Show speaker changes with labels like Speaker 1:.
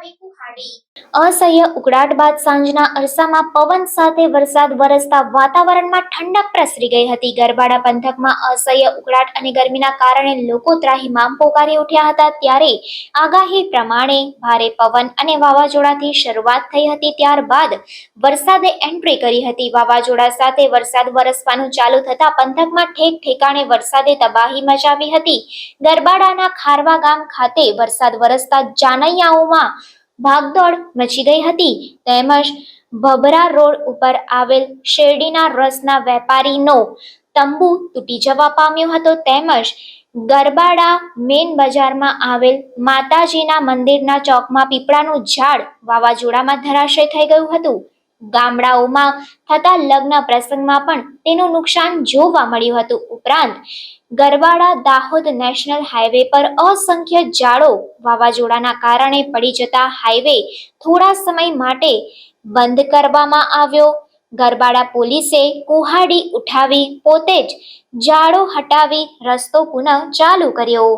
Speaker 1: પડી કુહાડી। असह्य उकळाट बाद सांजना अरसामां पवन साथे वरसाद वरसता वातावरणमां ठंडक प्रसरी गई हती। गरबाड़ा पंथकमां असह्य उकळाट अने गरमीना कारणे लोको ત્રાહિમામ પોકારી ઉઠ્યા હતા। ત્યારે આગાહી પ્રમાણે ભારે પવન અને વાવાઝોડાથી શરૂઆત થઈ હતી, ત્યારબાદ વરસાદે એન્ટ્રી કરી હતી। વાવાઝોડા સાથે વરસાદ વરસવાનું ચાલુ થતા પંથકમાં ઠેક ઠેકાણે વરસાદે તબાહી મચાવી હતી। ગરબાડાના ખારવા ગામ ખાતે વરસાદ વરસતા જાનૈયાઓમાં ભાગદોડ મચી ગઈ હતી, તેમજ ભભરા રોડ ઉપર આવેલ શેરડીના રસના વેપારીનો તંબુ તૂટી જવા પામ્યો હતો, તેમજ ગરબાડા મેન બજારમાં આવેલ માતાજીના મંદિરના ચોકમાં પીપળાનું ઝાડ વાવાઝોડામાં ધરાશય થઈ ગયું હતું। ગામડાઓમાં થતા લગ્ન પ્રસંગમાં પણ તેનું નુકસાન જોવા મળ્યું હતું। ઉપરાંત ગરબાડા દાહોદ નેશનલ હાઈવે પર અસંખ્ય ઝાડો વાવાઝોડાના કારણે પડી જતા હાઈવે થોડા સમય માટે બંધ કરવામાં આવ્યો। ગરબાડા પોલીસે કુહાડી ઉઠાવી પોતે જ ઝાડો હટાવી રસ્તો પુનઃ ચાલુ કર્યો।